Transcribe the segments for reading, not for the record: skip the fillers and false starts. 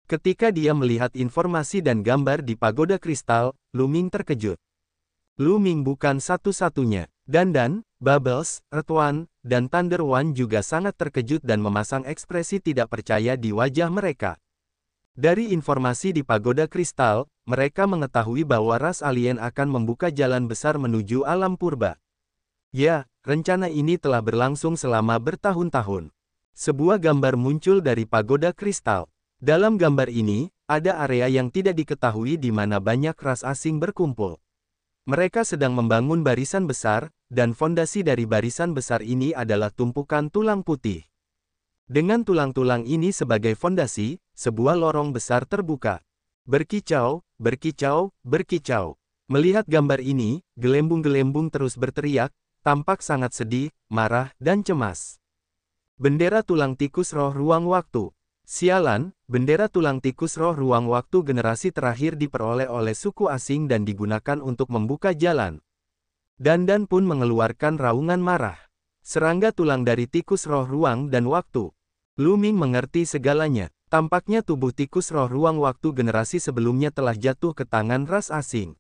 Ketika dia melihat informasi dan gambar di pagoda kristal, Lu Ming terkejut. Lu Ming bukan satu-satunya. Dan, Bubbles, Earth One, dan Thunder One juga sangat terkejut dan memasang ekspresi tidak percaya di wajah mereka. Dari informasi di pagoda kristal, mereka mengetahui bahwa ras alien akan membuka jalan besar menuju alam purba. Ya, rencana ini telah berlangsung selama bertahun-tahun. Sebuah gambar muncul dari pagoda kristal. Dalam gambar ini, ada area yang tidak diketahui di mana banyak ras asing berkumpul. Mereka sedang membangun barisan besar, dan fondasi dari barisan besar ini adalah tumpukan tulang putih. Dengan tulang-tulang ini sebagai fondasi, sebuah lorong besar terbuka. Berkicau, berkicau, berkicau. Melihat gambar ini, gelembung-gelembung terus berteriak, tampak sangat sedih, marah, dan cemas. Bendera tulang tikus roh ruang waktu. Sialan, bendera tulang tikus roh ruang waktu generasi terakhir diperoleh oleh suku asing dan digunakan untuk membuka jalan. Dan pun mengeluarkan raungan marah. Serangga tulang dari tikus roh ruang dan waktu. Lu Ming mengerti segalanya. Tampaknya tubuh tikus roh ruang waktu generasi sebelumnya telah jatuh ke tangan ras asing.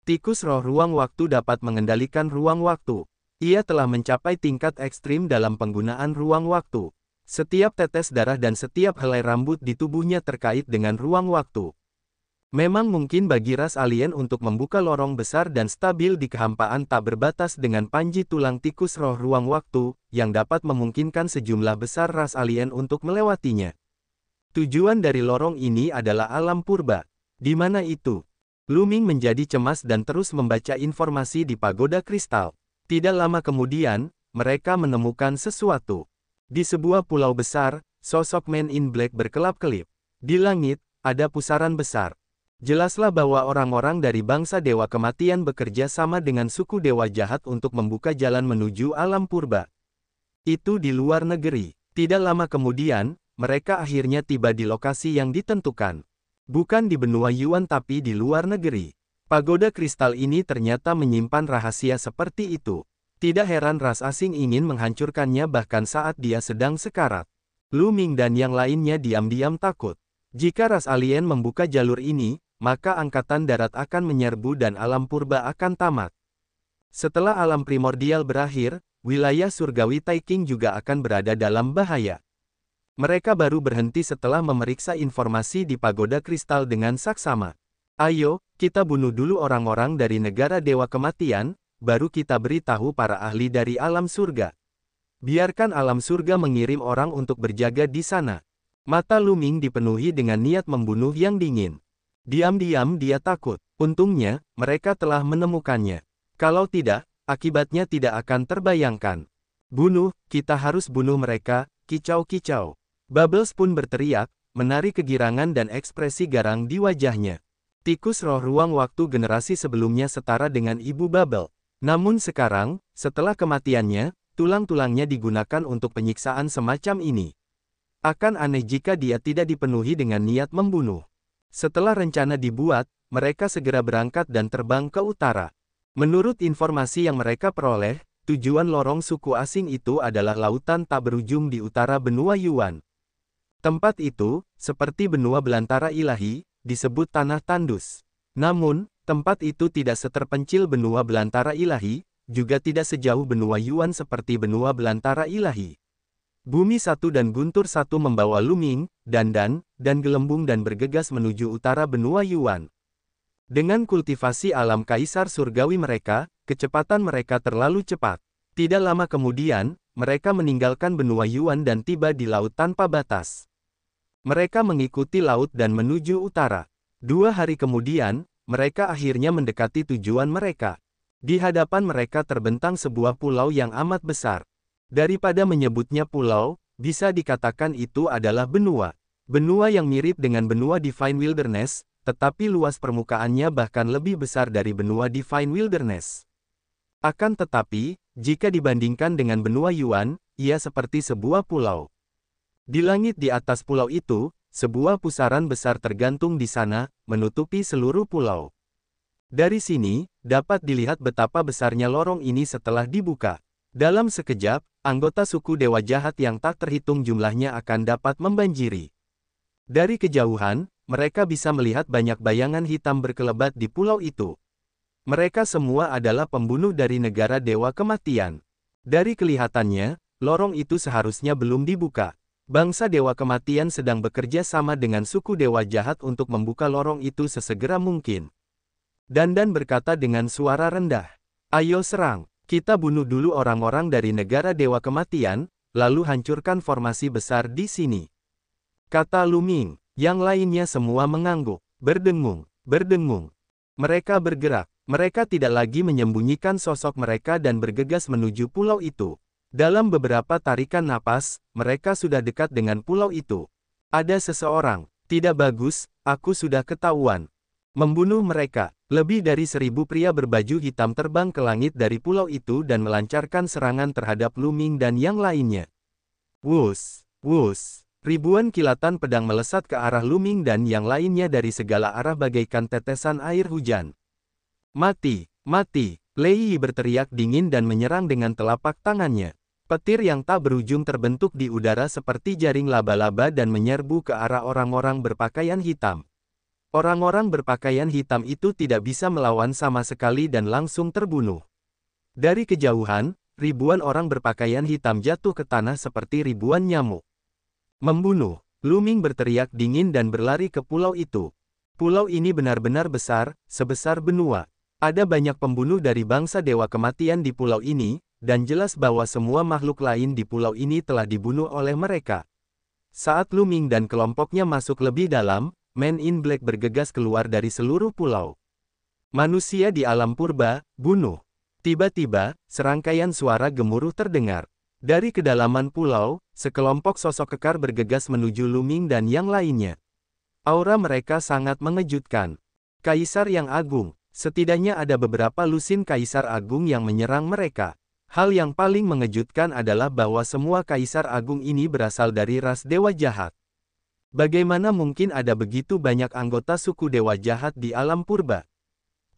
Tikus roh ruang waktu dapat mengendalikan ruang waktu. Ia telah mencapai tingkat ekstrim dalam penggunaan ruang waktu. Setiap tetes darah dan setiap helai rambut di tubuhnya terkait dengan ruang waktu. Memang mungkin bagi ras alien untuk membuka lorong besar dan stabil di kehampaan tak berbatas dengan panji tulang tikus roh ruang waktu, yang dapat memungkinkan sejumlah besar ras alien untuk melewatinya. Tujuan dari lorong ini adalah alam purba. Di mana itu? Lu Ming menjadi cemas dan terus membaca informasi di pagoda kristal. Tidak lama kemudian, mereka menemukan sesuatu. Di sebuah pulau besar, sosok Man in Black berkelap-kelip. Di langit, ada pusaran besar. Jelaslah bahwa orang-orang dari bangsa Dewa Kematian bekerja sama dengan suku Dewa Jahat untuk membuka jalan menuju alam purba. Itu di luar negeri. Tidak lama kemudian, mereka akhirnya tiba di lokasi yang ditentukan. Bukan di benua Yuan tapi di luar negeri. Pagoda kristal ini ternyata menyimpan rahasia seperti itu. Tidak heran ras asing ingin menghancurkannya bahkan saat dia sedang sekarat. Lu Ming dan yang lainnya diam-diam takut. Jika ras alien membuka jalur ini, maka angkatan darat akan menyerbu dan alam purba akan tamat. Setelah alam primordial berakhir, wilayah surgawi Taiking juga akan berada dalam bahaya. Mereka baru berhenti setelah memeriksa informasi di pagoda kristal dengan saksama. Ayo, kita bunuh dulu orang-orang dari negara Dewa Kematian, baru kita beritahu para ahli dari alam surga. Biarkan alam surga mengirim orang untuk berjaga di sana. Mata Lu Ming dipenuhi dengan niat membunuh yang dingin. Diam-diam dia takut. Untungnya, mereka telah menemukannya. Kalau tidak, akibatnya tidak akan terbayangkan. Bunuh, kita harus bunuh mereka, kicau-kicau. Bubbles pun berteriak, menarik kegirangan dan ekspresi garang di wajahnya. Tikus roh ruang waktu generasi sebelumnya setara dengan Ibu Bubble. Namun sekarang, setelah kematiannya, tulang-tulangnya digunakan untuk penyiksaan semacam ini. Akan aneh jika dia tidak dipenuhi dengan niat membunuh. Setelah rencana dibuat, mereka segera berangkat dan terbang ke utara. Menurut informasi yang mereka peroleh, tujuan lorong suku asing itu adalah lautan tak berujung di utara benua Yuan. Tempat itu, seperti benua belantara ilahi, disebut tanah tandus. Namun, tempat itu tidak seterpencil benua belantara ilahi, juga tidak sejauh benua Yuan seperti benua belantara ilahi. Bumi satu dan guntur satu membawa Lu Ming, dan gelembung dan bergegas menuju utara benua Yuan. Dengan kultivasi alam kaisar surgawi mereka, kecepatan mereka terlalu cepat. Tidak lama kemudian, mereka meninggalkan benua Yuan dan tiba di laut tanpa batas. Mereka mengikuti laut dan menuju utara. 2 hari kemudian, mereka akhirnya mendekati tujuan mereka. Di hadapan mereka terbentang sebuah pulau yang amat besar. Daripada menyebutnya pulau, bisa dikatakan itu adalah benua. Benua yang mirip dengan benua Divine Wilderness, tetapi luas permukaannya bahkan lebih besar dari benua Divine Wilderness. Akan tetapi, jika dibandingkan dengan benua Yuan, ia seperti sebuah pulau. Di langit di atas pulau itu, sebuah pusaran besar tergantung di sana, menutupi seluruh pulau. Dari sini, dapat dilihat betapa besarnya lorong ini setelah dibuka. Dalam sekejap, anggota suku Dewa Jahat yang tak terhitung jumlahnya akan dapat membanjiri. Dari kejauhan, mereka bisa melihat banyak bayangan hitam berkelebat di pulau itu. Mereka semua adalah pembunuh dari negara Dewa Kematian. Dari kelihatannya, lorong itu seharusnya belum dibuka. Bangsa Dewa Kematian sedang bekerja sama dengan suku Dewa Jahat untuk membuka lorong itu sesegera mungkin. Dandan berkata dengan suara rendah, "Ayo serang, kita bunuh dulu orang-orang dari negara Dewa Kematian, lalu hancurkan formasi besar di sini," kata Lu Ming. Yang lainnya semua mengangguk, berdengung, berdengung. Mereka bergerak. Mereka tidak lagi menyembunyikan sosok mereka dan bergegas menuju pulau itu. Dalam beberapa tarikan napas, mereka sudah dekat dengan pulau itu. Ada seseorang. Tidak bagus, aku sudah ketahuan. Membunuh mereka. Lebih dari 1000 pria berbaju hitam terbang ke langit dari pulau itu dan melancarkan serangan terhadap Lu Ming dan yang lainnya. Wus, wus. Ribuan kilatan pedang melesat ke arah Lu Ming dan yang lainnya dari segala arah bagaikan tetesan air hujan. "Mati, mati!" Lei Yi berteriak dingin dan menyerang dengan telapak tangannya. Petir yang tak berujung terbentuk di udara seperti jaring laba-laba dan menyerbu ke arah orang-orang berpakaian hitam. Orang-orang berpakaian hitam itu tidak bisa melawan sama sekali dan langsung terbunuh. Dari kejauhan, ribuan orang berpakaian hitam jatuh ke tanah seperti ribuan nyamuk. "Membunuh!" Lu Ming berteriak dingin dan berlari ke pulau itu. Pulau ini benar-benar besar, sebesar benua. Ada banyak pembunuh dari bangsa Dewa Kematian di pulau ini, dan jelas bahwa semua makhluk lain di pulau ini telah dibunuh oleh mereka. Saat Lu Ming dan kelompoknya masuk lebih dalam, Men in Black bergegas keluar dari seluruh pulau. "Manusia di alam purba, bunuh!" Tiba-tiba, serangkaian suara gemuruh terdengar. Dari kedalaman pulau, sekelompok sosok kekar bergegas menuju Lu Ming dan yang lainnya. Aura mereka sangat mengejutkan. Kaisar yang agung. Setidaknya ada beberapa lusin kaisar agung yang menyerang mereka. Hal yang paling mengejutkan adalah bahwa semua kaisar agung ini berasal dari ras dewa jahat. Bagaimana mungkin ada begitu banyak anggota suku dewa jahat di alam purba?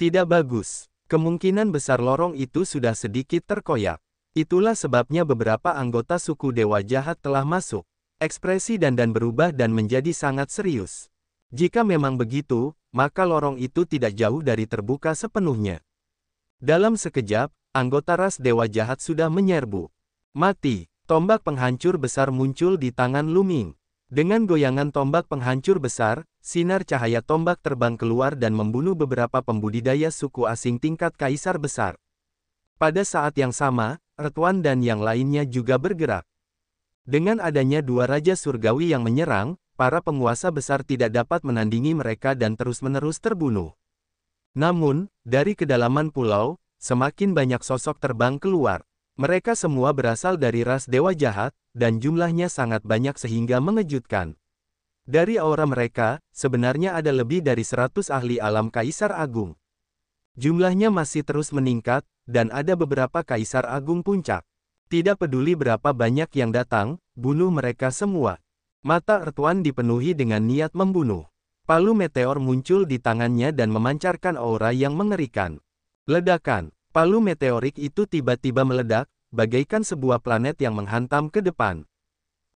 Tidak bagus. Kemungkinan besar lorong itu sudah sedikit terkoyak. Itulah sebabnya beberapa anggota suku dewa jahat telah masuk. Ekspresi Dandan berubah dan menjadi sangat serius. Jika memang begitu, maka lorong itu tidak jauh dari terbuka sepenuhnya. Dalam sekejap, anggota ras dewa jahat sudah menyerbu. "Mati!" Tombak penghancur besar muncul di tangan Lu Ming. Dengan goyangan tombak penghancur besar, sinar cahaya tombak terbang keluar dan membunuh beberapa pembudidaya suku asing tingkat kaisar besar. Pada saat yang sama, Retuan dan yang lainnya juga bergerak. Dengan adanya dua raja surgawi yang menyerang, para penguasa besar tidak dapat menandingi mereka dan terus-menerus terbunuh. Namun, dari kedalaman pulau, semakin banyak sosok terbang keluar. Mereka semua berasal dari ras dewa jahat, dan jumlahnya sangat banyak sehingga mengejutkan. Dari aura mereka, sebenarnya ada lebih dari 100 ahli alam kaisar agung. Jumlahnya masih terus meningkat, dan ada beberapa kaisar agung puncak. Tidak peduli berapa banyak yang datang, bunuh mereka semua. Mata Retuan dipenuhi dengan niat membunuh. Palu meteor muncul di tangannya dan memancarkan aura yang mengerikan. Ledakan. Palu meteorik itu tiba-tiba meledak, bagaikan sebuah planet yang menghantam ke depan.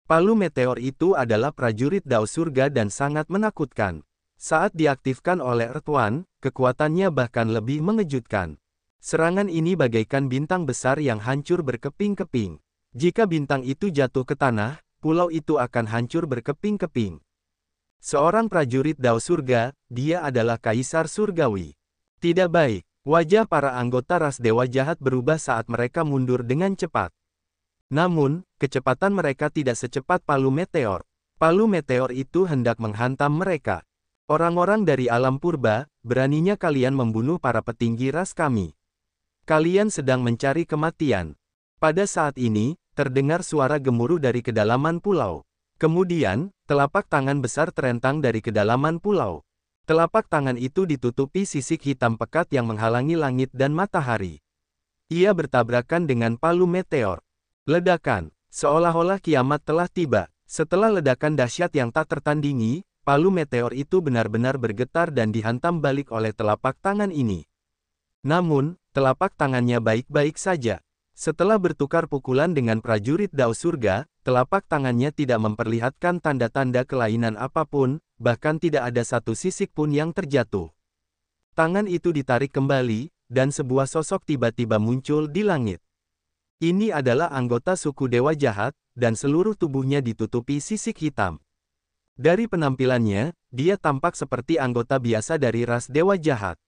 Palu meteor itu adalah prajurit Dao Surga dan sangat menakutkan. Saat diaktifkan oleh Retuan, kekuatannya bahkan lebih mengejutkan. Serangan ini bagaikan bintang besar yang hancur berkeping-keping. Jika bintang itu jatuh ke tanah, pulau itu akan hancur berkeping-keping. Seorang prajurit Dao Surga, dia adalah Kaisar Surgawi. Tidak baik, wajah para anggota ras dewa jahat berubah saat mereka mundur dengan cepat. Namun, kecepatan mereka tidak secepat palu meteor. Palu meteor itu hendak menghantam mereka. "Orang-orang dari alam purba, beraninya kalian membunuh para petinggi ras kami. Kalian sedang mencari kematian." Pada saat ini, terdengar suara gemuruh dari kedalaman pulau. Kemudian, telapak tangan besar terentang dari kedalaman pulau. Telapak tangan itu ditutupi sisik hitam pekat yang menghalangi langit dan matahari. Ia bertabrakan dengan palu meteor. Ledakan, seolah-olah kiamat telah tiba. Setelah ledakan dahsyat yang tak tertandingi, palu meteor itu benar-benar bergetar dan dihantam balik oleh telapak tangan ini. Namun, telapak tangannya baik-baik saja. Setelah bertukar pukulan dengan prajurit Dao Surga, telapak tangannya tidak memperlihatkan tanda-tanda kelainan apapun, bahkan tidak ada satu sisik pun yang terjatuh. Tangan itu ditarik kembali, dan sebuah sosok tiba-tiba muncul di langit. Ini adalah anggota suku Dewa Jahat, dan seluruh tubuhnya ditutupi sisik hitam. Dari penampilannya, dia tampak seperti anggota biasa dari ras Dewa Jahat.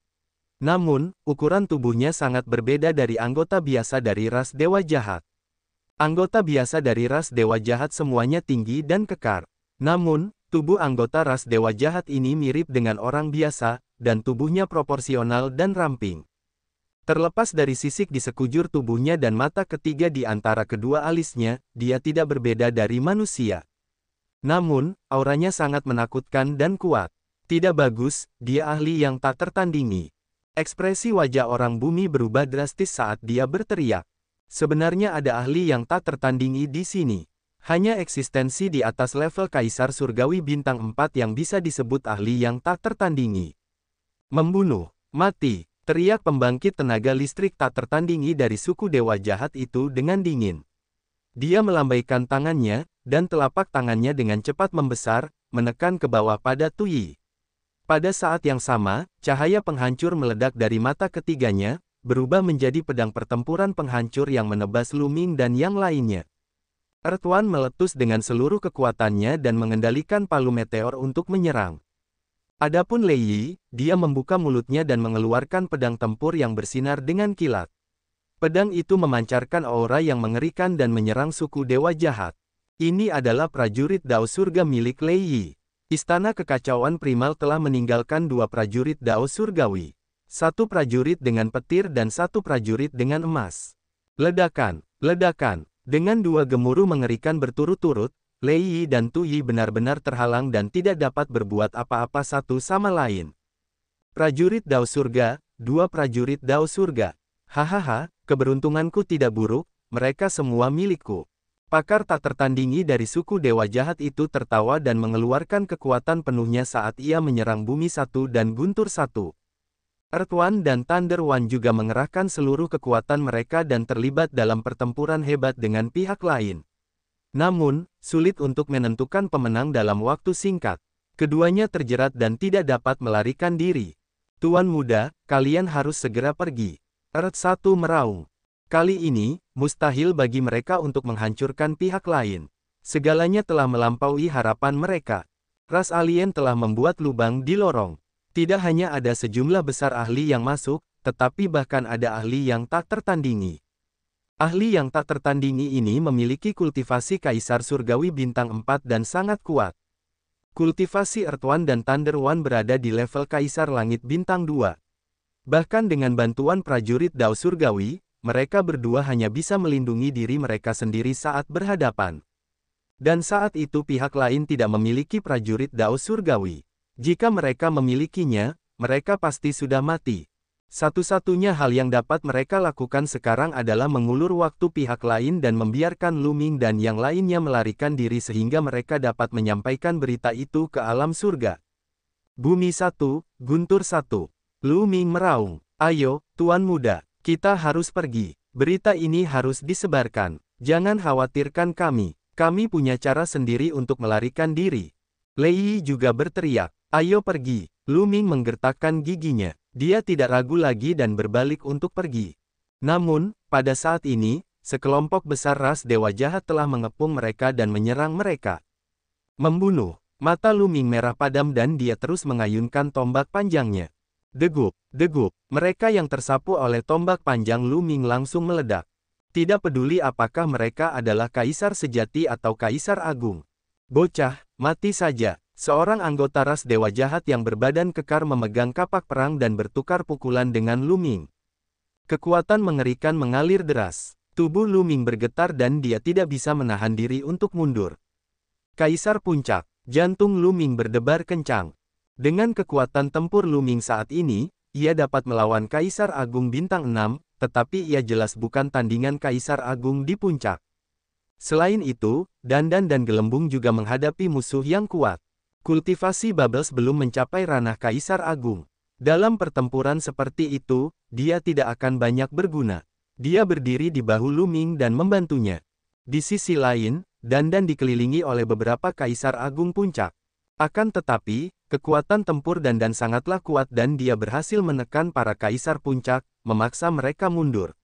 Namun, ukuran tubuhnya sangat berbeda dari anggota biasa dari ras Dewa Jahat. Anggota biasa dari ras Dewa Jahat semuanya tinggi dan kekar. Namun, tubuh anggota ras Dewa Jahat ini mirip dengan orang biasa, dan tubuhnya proporsional dan ramping. Terlepas dari sisik di sekujur tubuhnya dan mata ketiga di antara kedua alisnya, dia tidak berbeda dari manusia. Namun, auranya sangat menakutkan dan kuat. Tidak bagus, dia ahli yang tak tertandingi. Ekspresi wajah orang bumi berubah drastis saat dia berteriak. Sebenarnya ada ahli yang tak tertandingi di sini. Hanya eksistensi di atas level Kaisar Surgawi Bintang 4 yang bisa disebut ahli yang tak tertandingi. Membunuh, mati. Teriak pembangkit tenaga listrik tak tertandingi dari suku Dewa Jahat itu dengan dingin. Dia melambaikan tangannya, dan telapak tangannya dengan cepat membesar, menekan ke bawah pada Tuyi. Pada saat yang sama, cahaya penghancur meledak dari mata ketiganya, berubah menjadi pedang pertempuran penghancur yang menebas Lu Ming dan yang lainnya. Earth One meletus dengan seluruh kekuatannya dan mengendalikan palu meteor untuk menyerang. Adapun Lei Yi, dia membuka mulutnya dan mengeluarkan pedang tempur yang bersinar dengan kilat. Pedang itu memancarkan aura yang mengerikan dan menyerang suku Dewa Jahat. Ini adalah prajurit Dao Surga milik Lei Yi. Istana Kekacauan Primal telah meninggalkan 2 prajurit Dao Surgawi. 1 prajurit dengan petir dan 1 prajurit dengan emas. Ledakan, ledakan. Dengan 2 gemuruh mengerikan berturut-turut, Lei Yi dan Tuyi benar-benar terhalang dan tidak dapat berbuat apa-apa satu sama lain. Prajurit Dao Surga, 2 prajurit Dao Surga. Hahaha, keberuntunganku tidak buruk, mereka semua milikku. Pakar tak tertandingi dari suku Dewa Jahat itu tertawa dan mengeluarkan kekuatan penuhnya saat ia menyerang Bumi 1 dan Guntur 1. Earth One dan Thunder One juga mengerahkan seluruh kekuatan mereka dan terlibat dalam pertempuran hebat dengan pihak lain. Namun, sulit untuk menentukan pemenang dalam waktu singkat. Keduanya terjerat dan tidak dapat melarikan diri. Tuan muda, kalian harus segera pergi. Earth 1 meraung. Kali ini, mustahil bagi mereka untuk menghancurkan pihak lain. Segalanya telah melampaui harapan mereka. Ras alien telah membuat lubang di lorong. Tidak hanya ada sejumlah besar ahli yang masuk, tetapi bahkan ada ahli yang tak tertandingi. Ahli yang tak tertandingi ini memiliki kultivasi Kaisar Surgawi Bintang 4 dan sangat kuat. Kultivasi Earth One dan Thunder One berada di level Kaisar Langit Bintang 2. Bahkan dengan bantuan prajurit Dao Surgawi, mereka berdua hanya bisa melindungi diri mereka sendiri saat berhadapan. Dan saat itu pihak lain tidak memiliki prajurit Dao Surgawi. Jika mereka memilikinya, mereka pasti sudah mati. Satu-satunya hal yang dapat mereka lakukan sekarang adalah mengulur waktu pihak lain dan membiarkan Lu Ming dan yang lainnya melarikan diri sehingga mereka dapat menyampaikan berita itu ke alam surga. Bumi 1, Guntur 1. Lu Ming meraung. Ayo, Tuan Muda, kita harus pergi. Berita ini harus disebarkan. Jangan khawatirkan kami. Kami punya cara sendiri untuk melarikan diri. Lei Yi juga berteriak. Ayo pergi. Lu Ming menggertakkan giginya. Dia tidak ragu lagi dan berbalik untuk pergi. Namun, pada saat ini, sekelompok besar ras Dewa Jahat telah mengepung mereka dan menyerang mereka. Membunuh. Mata Lu Ming merah padam dan dia terus mengayunkan tombak panjangnya. Degup, degup. Mereka yang tersapu oleh tombak panjang Lu Ming langsung meledak. Tidak peduli apakah mereka adalah kaisar sejati atau kaisar agung. Bocah, mati saja. Seorang anggota ras Dewa Jahat yang berbadan kekar memegang kapak perang dan bertukar pukulan dengan Lu Ming. Kekuatan mengerikan mengalir deras. Tubuh Lu Ming bergetar dan dia tidak bisa menahan diri untuk mundur. Kaisar Puncak. Jantung Lu Ming berdebar kencang. Dengan kekuatan tempur Lu Ming saat ini, ia dapat melawan Kaisar Agung Bintang 6, tetapi ia jelas bukan tandingan Kaisar Agung di puncak. Selain itu, Dandan dan Gelembung juga menghadapi musuh yang kuat. Kultivasi Bubbles belum mencapai ranah Kaisar Agung. Dalam pertempuran seperti itu, dia tidak akan banyak berguna. Dia berdiri di bahu Lu Ming dan membantunya. Di sisi lain, Dandan dikelilingi oleh beberapa Kaisar Agung Puncak. Akan tetapi, kekuatan tempur Dandan sangatlah kuat dan dia berhasil menekan para Kaisar Puncak, memaksa mereka mundur.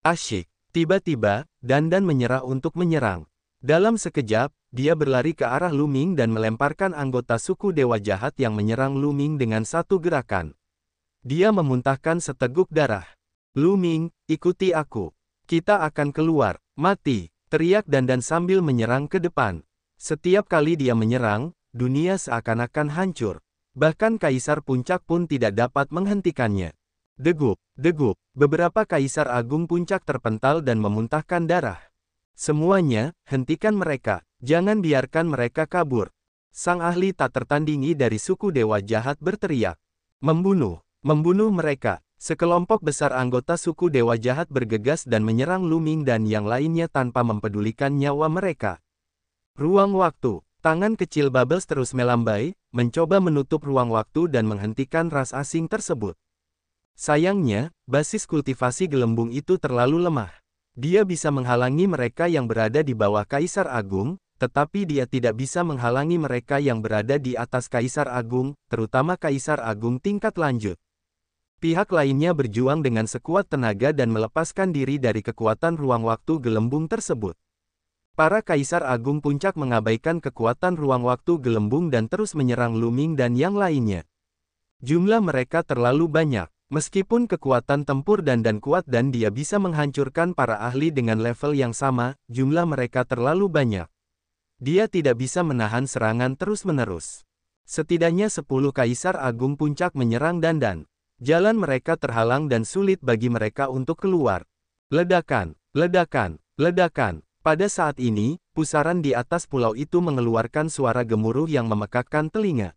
Asyik. Tiba-tiba, Dandan menyerah untuk menyerang. Dalam sekejap, dia berlari ke arah Lu Ming dan melemparkan anggota suku Dewa Jahat yang menyerang Lu Ming dengan satu gerakan. Dia memuntahkan seteguk darah. Lu Ming, ikuti aku. Kita akan keluar. Mati, teriak Dandan sambil menyerang ke depan. Setiap kali dia menyerang, dunia seakan-akan hancur. Bahkan Kaisar Puncak pun tidak dapat menghentikannya. Degup, degup, beberapa Kaisar Agung Puncak terpental dan memuntahkan darah. Semuanya, hentikan mereka, jangan biarkan mereka kabur. Sang ahli tak tertandingi dari suku Dewa Jahat berteriak. Membunuh, membunuh mereka. Sekelompok besar anggota suku Dewa Jahat bergegas dan menyerang Lu Ming dan yang lainnya tanpa mempedulikan nyawa mereka. Ruang waktu, tangan kecil Bubbles terus melambai, mencoba menutup ruang waktu dan menghentikan ras asing tersebut. Sayangnya, basis kultivasi gelembung itu terlalu lemah. Dia bisa menghalangi mereka yang berada di bawah Kaisar Agung, tetapi dia tidak bisa menghalangi mereka yang berada di atas Kaisar Agung, terutama Kaisar Agung tingkat lanjut. Pihak lainnya berjuang dengan sekuat tenaga dan melepaskan diri dari kekuatan ruang waktu gelembung tersebut. Para Kaisar Agung Puncak mengabaikan kekuatan ruang waktu gelembung dan terus menyerang Lu Ming dan yang lainnya. Jumlah mereka terlalu banyak. Meskipun kekuatan tempur Dandan kuat dan dia bisa menghancurkan para ahli dengan level yang sama, jumlah mereka terlalu banyak. Dia tidak bisa menahan serangan terus-menerus. Setidaknya 10 Kaisar Agung Puncak menyerang Dandan. Jalan mereka terhalang dan sulit bagi mereka untuk keluar. Ledakan, ledakan, ledakan. Pada saat ini, pusaran di atas pulau itu mengeluarkan suara gemuruh yang memekakkan telinga.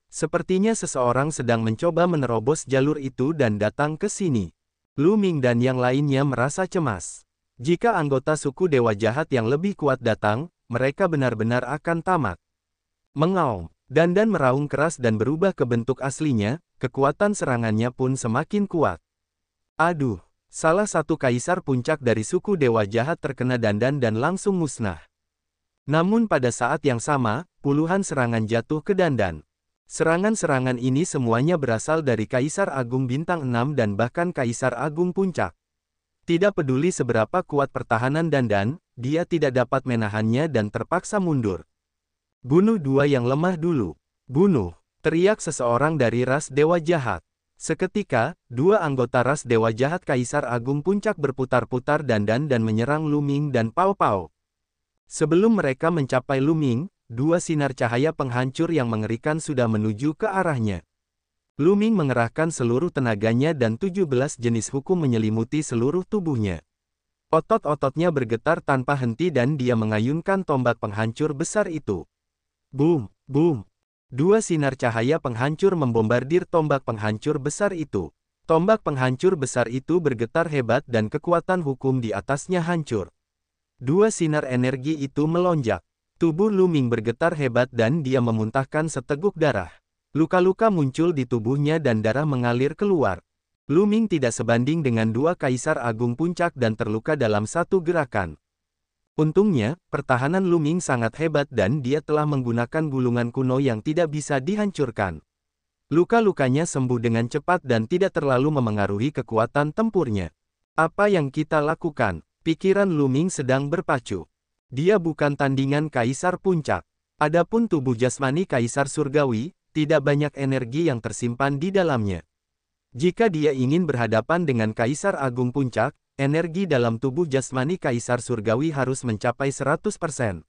Sepertinya seseorang sedang mencoba menerobos jalur itu dan datang ke sini. Lu Ming dan yang lainnya merasa cemas. Jika anggota suku Dewa Jahat yang lebih kuat datang, mereka benar-benar akan tamat. Mengaum, Dandan meraung keras dan berubah ke bentuk aslinya, kekuatan serangannya pun semakin kuat. Aduh, salah satu Kaisar Puncak dari suku Dewa Jahat terkena Dandan dan langsung musnah. Namun pada saat yang sama, puluhan serangan jatuh ke Dandan. Serangan-serangan ini semuanya berasal dari Kaisar Agung Bintang 6 dan bahkan Kaisar Agung Puncak. Tidak peduli seberapa kuat pertahanan Dandan, dia tidak dapat menahannya dan terpaksa mundur. Bunuh dua yang lemah dulu. Bunuh, teriak seseorang dari ras Dewa Jahat. Seketika, dua anggota ras Dewa Jahat Kaisar Agung Puncak berputar-putar Dandan dan menyerang Lu Ming dan Pao Pao. Sebelum mereka mencapai Lu Ming, dua sinar cahaya penghancur yang mengerikan sudah menuju ke arahnya. Lu Ming mengerahkan seluruh tenaganya dan 17 jenis hukum menyelimuti seluruh tubuhnya. Otot-ototnya bergetar tanpa henti dan dia mengayunkan tombak penghancur besar itu. Boom, boom. Dua sinar cahaya penghancur membombardir tombak penghancur besar itu. Tombak penghancur besar itu bergetar hebat dan kekuatan hukum di atasnya hancur. Dua sinar energi itu melonjak. Tubuh Lu Ming bergetar hebat dan dia memuntahkan seteguk darah. Luka-luka muncul di tubuhnya dan darah mengalir keluar. Lu Ming tidak sebanding dengan dua Kaisar Agung Puncak dan terluka dalam satu gerakan. Untungnya, pertahanan Lu Ming sangat hebat dan dia telah menggunakan gulungan kuno yang tidak bisa dihancurkan. Luka-lukanya sembuh dengan cepat dan tidak terlalu memengaruhi kekuatan tempurnya. Apa yang kita lakukan? Pikiran Lu Ming sedang berpacu. Dia bukan tandingan Kaisar Puncak. Adapun tubuh jasmani Kaisar Surgawi, tidak banyak energi yang tersimpan di dalamnya. Jika dia ingin berhadapan dengan Kaisar Agung Puncak, energi dalam tubuh jasmani Kaisar Surgawi harus mencapai 100%.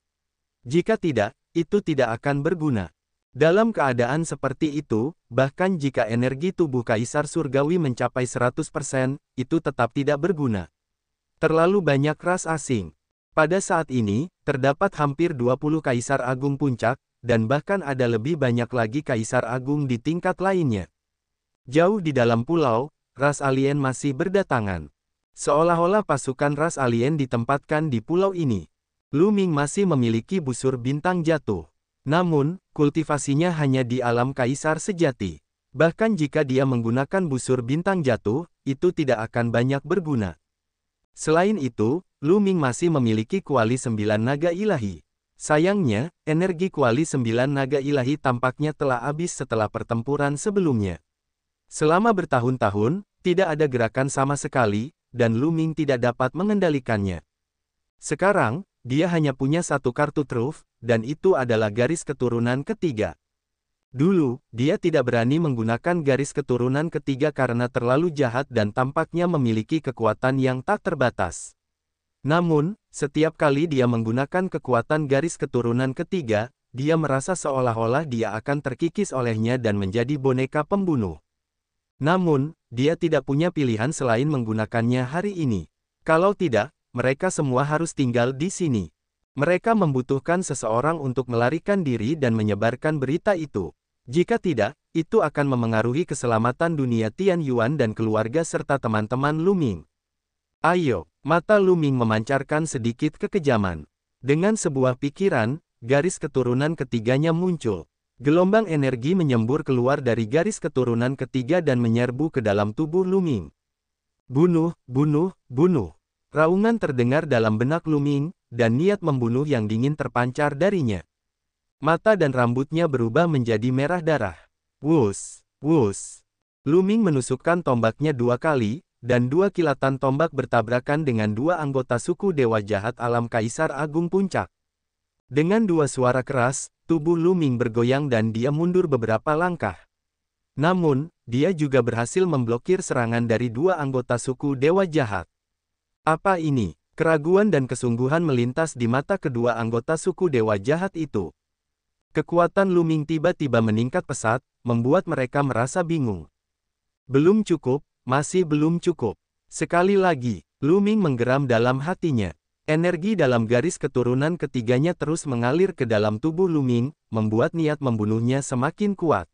Jika tidak, itu tidak akan berguna. Dalam keadaan seperti itu, bahkan jika energi tubuh Kaisar Surgawi mencapai 100%, itu tetap tidak berguna. Terlalu banyak ras asing. Pada saat ini, terdapat hampir 20 Kaisar Agung Puncak, dan bahkan ada lebih banyak lagi Kaisar Agung di tingkat lainnya. Jauh di dalam pulau, ras alien masih berdatangan. Seolah-olah pasukan ras alien ditempatkan di pulau ini. Lu Ming masih memiliki busur bintang jatuh. Namun, kultivasinya hanya di alam Kaisar sejati. Bahkan jika dia menggunakan busur bintang jatuh, itu tidak akan banyak berguna. Selain itu, Lu Ming masih memiliki kuali 9 naga ilahi. Sayangnya, energi kuali 9 naga ilahi tampaknya telah habis setelah pertempuran sebelumnya. Selama bertahun-tahun, tidak ada gerakan sama sekali, dan Lu Ming tidak dapat mengendalikannya. Sekarang, dia hanya punya satu kartu truf, dan itu adalah garis keturunan ketiga. Dulu, dia tidak berani menggunakan garis keturunan ketiga karena terlalu jahat dan tampaknya memiliki kekuatan yang tak terbatas. Namun, setiap kali dia menggunakan kekuatan garis keturunan ketiga, dia merasa seolah-olah dia akan terkikis olehnya dan menjadi boneka pembunuh. Namun, dia tidak punya pilihan selain menggunakannya hari ini. Kalau tidak, mereka semua harus tinggal di sini. Mereka membutuhkan seseorang untuk melarikan diri dan menyebarkan berita itu. Jika tidak, itu akan memengaruhi keselamatan dunia Tian Yuan dan keluarga serta teman-teman Lu Ming. Ayo, mata Lu Ming memancarkan sedikit kekejaman. Dengan sebuah pikiran, garis keturunan ketiganya muncul. Gelombang energi menyembur keluar dari garis keturunan ketiga dan menyerbu ke dalam tubuh Lu Ming. Bunuh, bunuh, bunuh. Raungan terdengar dalam benak Lu Ming, dan niat membunuh yang dingin terpancar darinya. Mata dan rambutnya berubah menjadi merah darah. Wus, wus. Lu Ming menusukkan tombaknya 2 kali, dan 2 kilatan tombak bertabrakan dengan 2 anggota suku Dewa Jahat Alam Kaisar Agung Puncak. Dengan 2 suara keras, tubuh Lu Ming bergoyang dan dia mundur beberapa langkah. Namun, dia juga berhasil memblokir serangan dari 2 anggota suku Dewa Jahat. Apa ini? Keraguan dan kesungguhan melintas di mata kedua anggota suku Dewa Jahat itu. Kekuatan Lu Ming tiba-tiba meningkat pesat, membuat mereka merasa bingung. Belum cukup, masih belum cukup. Sekali lagi, Lu Ming menggeram dalam hatinya. Energi dalam garis keturunan ketiganya terus mengalir ke dalam tubuh Lu Ming, membuat niat membunuhnya semakin kuat.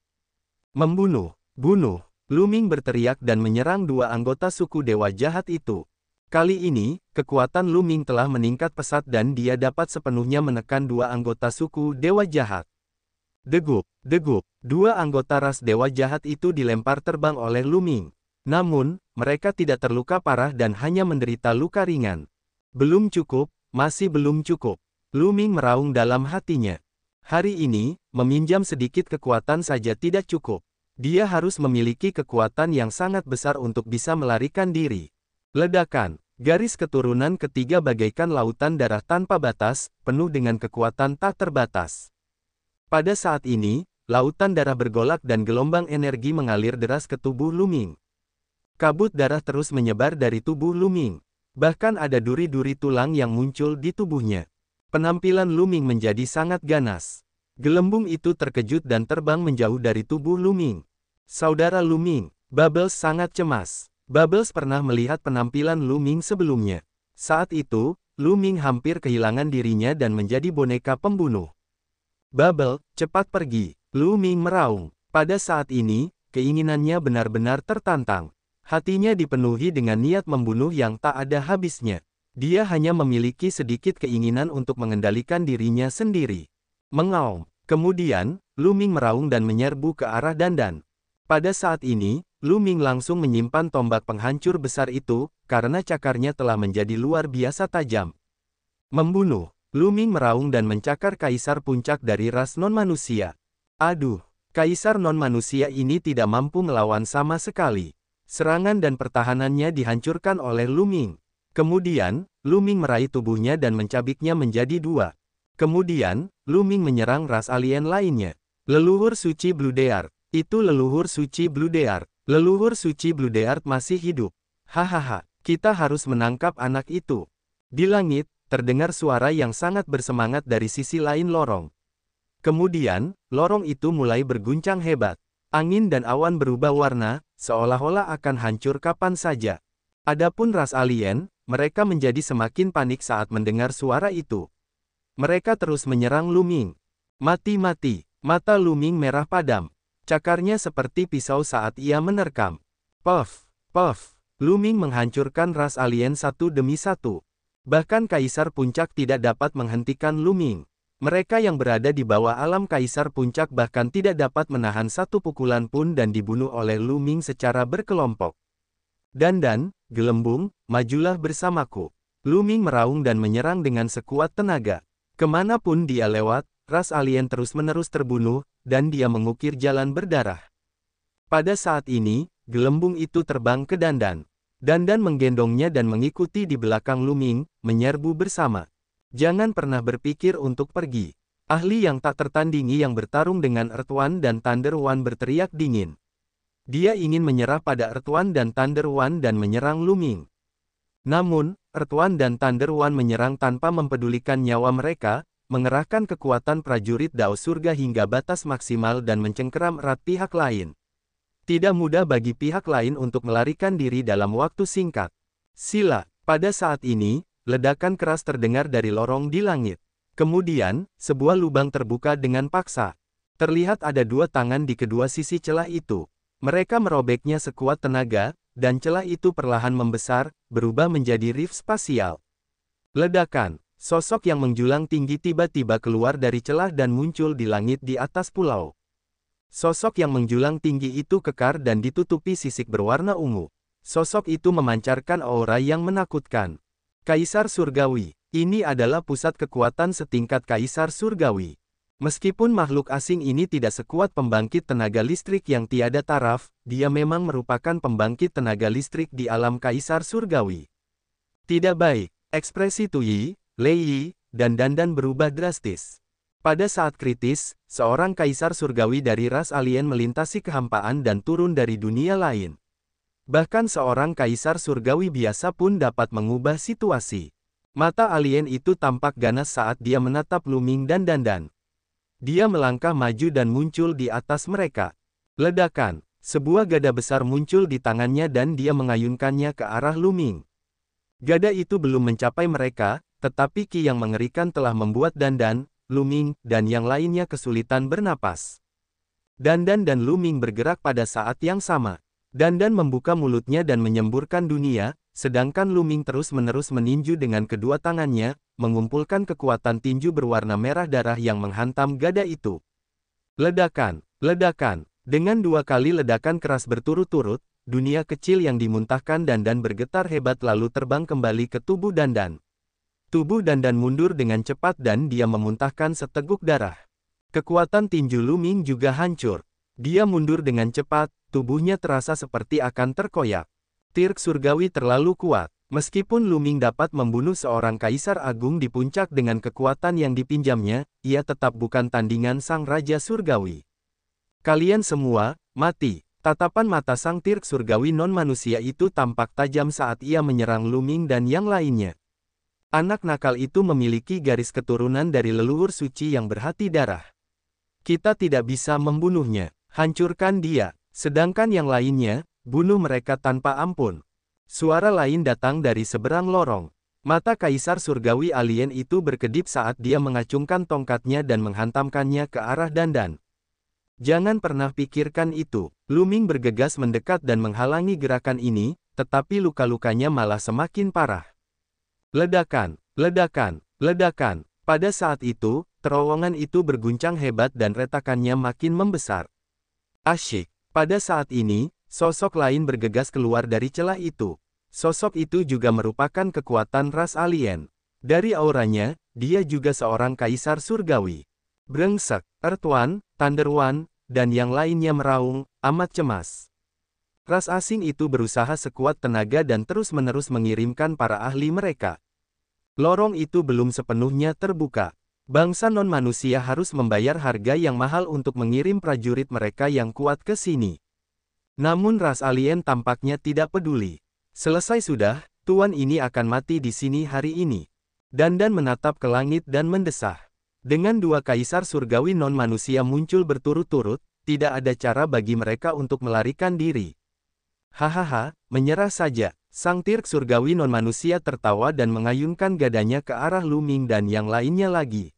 Membunuh, bunuh. Lu Ming berteriak dan menyerang 2 anggota suku Dewa Jahat itu. Kali ini, kekuatan Lu Ming telah meningkat pesat dan dia dapat sepenuhnya menekan 2 anggota suku Dewa Jahat. Degup, degup, 2 anggota ras Dewa Jahat itu dilempar terbang oleh Lu Ming. Namun, mereka tidak terluka parah dan hanya menderita luka ringan. Belum cukup, masih belum cukup. Lu Ming meraung dalam hatinya. Hari ini, meminjam sedikit kekuatan saja tidak cukup. Dia harus memiliki kekuatan yang sangat besar untuk bisa melarikan diri. Ledakan, garis keturunan ketiga bagaikan lautan darah tanpa batas, penuh dengan kekuatan tak terbatas. Pada saat ini, lautan darah bergolak dan gelombang energi mengalir deras ke tubuh Lu Ming. Kabut darah terus menyebar dari tubuh Lu Ming. Bahkan ada duri-duri tulang yang muncul di tubuhnya. Penampilan Lu Ming menjadi sangat ganas. Gelembung itu terkejut dan terbang menjauh dari tubuh Lu Ming. Saudara Lu Ming, Bubbles sangat cemas. Bubbles pernah melihat penampilan Lu Ming sebelumnya. Saat itu, Lu Ming hampir kehilangan dirinya dan menjadi boneka pembunuh. Bubble, cepat pergi. Lu Ming meraung. Pada saat ini, keinginannya benar-benar tertantang. Hatinya dipenuhi dengan niat membunuh yang tak ada habisnya. Dia hanya memiliki sedikit keinginan untuk mengendalikan dirinya sendiri. Mengaum. Kemudian, Lu Ming meraung dan menyerbu ke arah Dandan. Pada saat ini, Lu Ming langsung menyimpan tombak penghancur besar itu, karena cakarnya telah menjadi luar biasa tajam. Membunuh. Lu Ming meraung dan mencakar kaisar puncak dari ras non-manusia. Aduh, kaisar non-manusia ini tidak mampu melawan sama sekali. Serangan dan pertahanannya dihancurkan oleh Lu Ming. Kemudian, Lu Ming meraih tubuhnya dan mencabiknya menjadi 2. Kemudian, Lu Ming menyerang ras alien lainnya. Leluhur suci Blue Deard. Itu leluhur suci Blue Deard. Leluhur suci Blue Deard masih hidup. Hahaha, kita harus menangkap anak itu. Di langit, terdengar suara yang sangat bersemangat dari sisi lain lorong. Kemudian, lorong itu mulai berguncang hebat. Angin dan awan berubah warna, seolah-olah akan hancur kapan saja. Adapun ras alien, mereka menjadi semakin panik saat mendengar suara itu. Mereka terus menyerang Lu Ming. Mati-mati, mata Lu Ming merah padam. Cakarnya seperti pisau saat ia menerkam. Puff, puff, Lu Ming menghancurkan ras alien satu demi satu. Bahkan Kaisar Puncak tidak dapat menghentikan Lu Ming. Mereka yang berada di bawah alam Kaisar Puncak bahkan tidak dapat menahan satu pukulan pun dan dibunuh oleh Lu Ming secara berkelompok. Dandan, Gelembung, majulah bersamaku. Lu Ming meraung dan menyerang dengan sekuat tenaga. Kemanapun dia lewat, ras alien terus-menerus terbunuh, dan dia mengukir jalan berdarah. Pada saat ini, gelembung itu terbang ke Dandan. Dandan menggendongnya dan mengikuti di belakang Lu Ming, menyerbu bersama. Jangan pernah berpikir untuk pergi. Ahli yang tak tertandingi yang bertarung dengan Earth One dan Thunder One berteriak dingin. Dia ingin menyerah pada Earth One dan Thunder One dan menyerang Lu Ming. Namun, Earth One dan Thunder One menyerang tanpa mempedulikan nyawa mereka, mengerahkan kekuatan prajurit Dao Surga hingga batas maksimal dan mencengkeram erat pihak lain. Tidak mudah bagi pihak lain untuk melarikan diri dalam waktu singkat. Sila, pada saat ini, ledakan keras terdengar dari lorong di langit. Kemudian, sebuah lubang terbuka dengan paksa. Terlihat ada dua tangan di kedua sisi celah itu. Mereka merobeknya sekuat tenaga, dan celah itu perlahan membesar, berubah menjadi rift spasial. Ledakan, sosok yang menjulang tinggi tiba-tiba keluar dari celah dan muncul di langit di atas pulau. Sosok yang menjulang tinggi itu kekar dan ditutupi sisik berwarna ungu. Sosok itu memancarkan aura yang menakutkan. Kaisar Surgawi, ini adalah pusat kekuatan setingkat Kaisar Surgawi. Meskipun makhluk asing ini tidak sekuat pembangkit tenaga listrik yang tiada taraf, dia memang merupakan pembangkit tenaga listrik di alam Kaisar Surgawi. Tidak baik, ekspresi Tuyi, Lei, dan Dandan berubah drastis. Pada saat kritis, seorang Kaisar Surgawi dari ras alien melintasi kehampaan dan turun dari dunia lain. Bahkan seorang Kaisar Surgawi biasa pun dapat mengubah situasi. Mata alien itu tampak ganas saat dia menatap Lu Ming dan Dandan. Dia melangkah maju dan muncul di atas mereka. Ledakan, sebuah gada besar muncul di tangannya dan dia mengayunkannya ke arah Lu Ming. Gada itu belum mencapai mereka, tetapi ki yang mengerikan telah membuat Dandan, Lu Ming, dan yang lainnya kesulitan bernapas. Dandan dan Lu Ming bergerak pada saat yang sama. Dandan membuka mulutnya dan menyemburkan dunia, sedangkan Lu Ming terus-menerus meninju dengan kedua tangannya, mengumpulkan kekuatan tinju berwarna merah darah yang menghantam gada itu. Ledakan, ledakan, dengan dua kali ledakan keras berturut-turut, dunia kecil yang dimuntahkan Dandan bergetar hebat lalu terbang kembali ke tubuh Dandan. Tubuh Dandan mundur dengan cepat dan dia memuntahkan seteguk darah. Kekuatan tinju Lu Ming juga hancur. Dia mundur dengan cepat, tubuhnya terasa seperti akan terkoyak. Tirk surgawi terlalu kuat. Meskipun Lu Ming dapat membunuh seorang kaisar agung di puncak dengan kekuatan yang dipinjamnya, ia tetap bukan tandingan sang raja surgawi. Kalian semua, mati. Tatapan mata sang Tirk surgawi non-manusia itu tampak tajam saat ia menyerang Lu Ming dan yang lainnya. Anak nakal itu memiliki garis keturunan dari leluhur suci yang berhati darah. Kita tidak bisa membunuhnya. Hancurkan dia. Sedangkan yang lainnya, bunuh mereka tanpa ampun. Suara lain datang dari seberang lorong. Mata Kaisar Surgawi alien itu berkedip saat dia mengacungkan tongkatnya dan menghantamkannya ke arah Dandan. Jangan pernah pikirkan itu. Lu Ming bergegas mendekat dan menghalangi gerakan ini, tetapi luka-lukanya malah semakin parah. Ledakan, ledakan, ledakan. Pada saat itu, terowongan itu berguncang hebat dan retakannya makin membesar. Asyik. Pada saat ini, sosok lain bergegas keluar dari celah itu. Sosok itu juga merupakan kekuatan ras alien. Dari auranya, dia juga seorang kaisar surgawi. Brengsek, Earth One, Thunder One, dan yang lainnya meraung, amat cemas. Ras asing itu berusaha sekuat tenaga dan terus-menerus mengirimkan para ahli mereka. Lorong itu belum sepenuhnya terbuka. Bangsa non-manusia harus membayar harga yang mahal untuk mengirim prajurit mereka yang kuat ke sini. Namun ras alien tampaknya tidak peduli. Selesai sudah, tuan ini akan mati di sini hari ini. Dandan menatap ke langit dan mendesah. Dengan dua kaisar surgawi non-manusia muncul berturut-turut, tidak ada cara bagi mereka untuk melarikan diri. Hahaha, menyerah saja. Sang Tirk surgawi non-manusia tertawa dan mengayunkan gadanya ke arah Lu Ming dan yang lainnya lagi.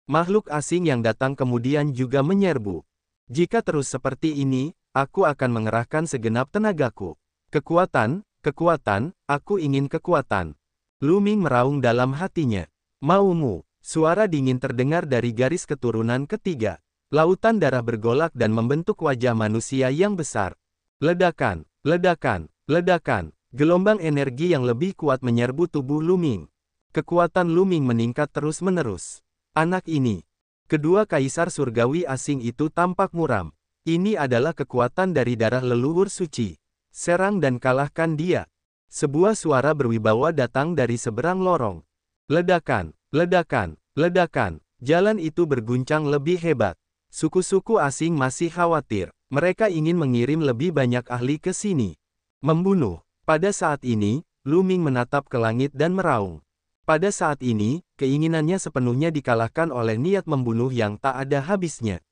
Makhluk asing yang datang kemudian juga menyerbu. Jika terus seperti ini, aku akan mengerahkan segenap tenagaku. Kekuatan, kekuatan, aku ingin kekuatan. Lu Ming meraung dalam hatinya. Maumu, suara dingin terdengar dari garis keturunan ketiga. Lautan darah bergolak dan membentuk wajah manusia yang besar. Ledakan, ledakan, ledakan. Gelombang energi yang lebih kuat menyerbu tubuh Lu Ming. Kekuatan Lu Ming meningkat terus-menerus. Anak ini. Kedua kaisar surgawi asing itu tampak muram. Ini adalah kekuatan dari darah leluhur suci. Serang dan kalahkan dia. Sebuah suara berwibawa datang dari seberang lorong. Ledakan, ledakan, ledakan. Jalan itu berguncang lebih hebat. Suku-suku asing masih khawatir. Mereka ingin mengirim lebih banyak ahli ke sini. Membunuh. Pada saat ini, Lu Ming menatap ke langit dan meraung. Pada saat ini, keinginannya sepenuhnya dikalahkan oleh niat membunuh yang tak ada habisnya.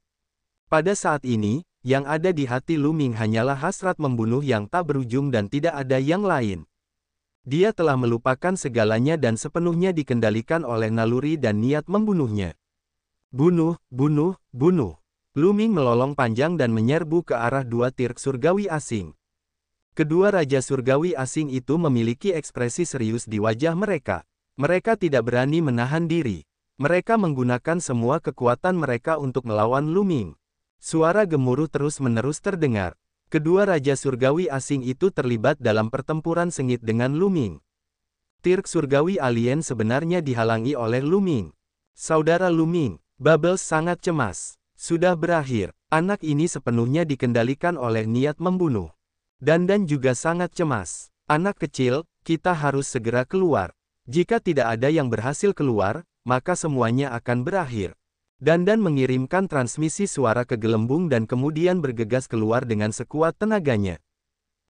Pada saat ini, yang ada di hati Lu Ming hanyalah hasrat membunuh yang tak berujung dan tidak ada yang lain. Dia telah melupakan segalanya dan sepenuhnya dikendalikan oleh naluri dan niat membunuhnya. Bunuh, bunuh, bunuh. Lu Ming melolong panjang dan menyerbu ke arah dua tirk surgawi asing. Kedua raja surgawi asing itu memiliki ekspresi serius di wajah mereka. Mereka tidak berani menahan diri. Mereka menggunakan semua kekuatan mereka untuk melawan Lu Ming. Suara gemuruh terus-menerus terdengar. Kedua raja surgawi asing itu terlibat dalam pertempuran sengit dengan Lu Ming. Tirk surgawi alien sebenarnya dihalangi oleh Lu Ming. Saudara Lu Ming, Bubbles sangat cemas. Sudah berakhir. Anak ini sepenuhnya dikendalikan oleh niat membunuh. Dandan juga sangat cemas. Anak kecil, kita harus segera keluar. Jika tidak ada yang berhasil keluar, maka semuanya akan berakhir. Dandan mengirimkan transmisi suara ke gelembung dan kemudian bergegas keluar dengan sekuat tenaganya.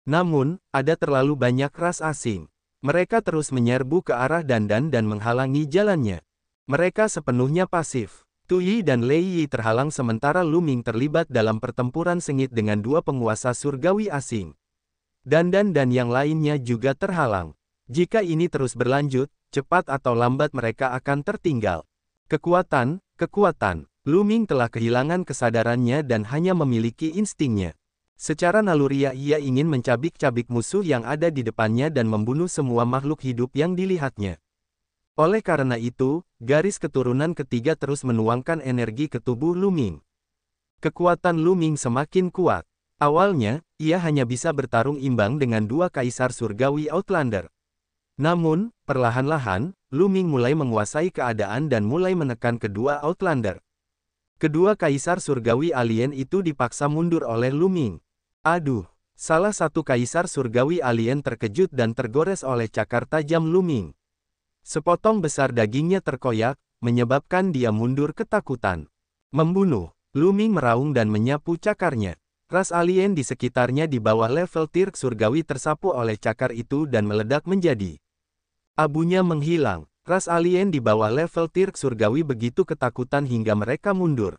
Namun, ada terlalu banyak ras asing. Mereka terus menyerbu ke arah Dandan dan menghalangi jalannya. Mereka sepenuhnya pasif. Tu Yi dan Lei Yi terhalang sementara Lu Ming terlibat dalam pertempuran sengit dengan dua penguasa surgawi asing. Dandan dan yang lainnya juga terhalang. Jika ini terus berlanjut, cepat atau lambat mereka akan tertinggal. Kekuatan, kekuatan. Lu Ming telah kehilangan kesadarannya dan hanya memiliki instingnya. Secara naluriah ia ingin mencabik-cabik musuh yang ada di depannya dan membunuh semua makhluk hidup yang dilihatnya. Oleh karena itu, garis keturunan ketiga terus menuangkan energi ke tubuh Lu Ming. Kekuatan Lu Ming semakin kuat. Awalnya, ia hanya bisa bertarung imbang dengan dua kaisar surgawi Outlander. Namun, perlahan-lahan, Lu Ming mulai menguasai keadaan dan mulai menekan kedua Outlander. Kedua kaisar surgawi alien itu dipaksa mundur oleh Lu Ming. Aduh, salah satu kaisar surgawi alien terkejut dan tergores oleh cakar tajam Lu Ming. Sepotong besar dagingnya terkoyak, menyebabkan dia mundur ketakutan. Membunuh, Lu Ming meraung dan menyapu cakarnya. Ras alien di sekitarnya di bawah level tirk surgawi tersapu oleh cakar itu dan meledak menjadi. Abunya menghilang. Ras alien di bawah level tirk surgawi begitu ketakutan hingga mereka mundur.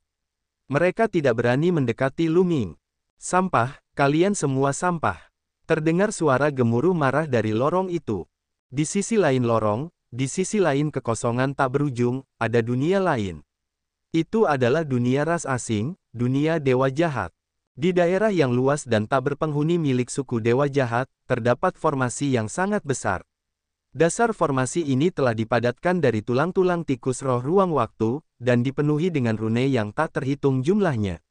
Mereka tidak berani mendekati Lu Ming. Sampah, kalian semua sampah. Terdengar suara gemuruh marah dari lorong itu. Di sisi lain lorong, di sisi lain kekosongan tak berujung, ada dunia lain. Itu adalah dunia ras asing, dunia dewa jahat. Di daerah yang luas dan tak berpenghuni milik suku dewa jahat, terdapat formasi yang sangat besar. Dasar formasi ini telah dipadatkan dari tulang-tulang tikus roh ruang waktu, dan dipenuhi dengan rune yang tak terhitung jumlahnya.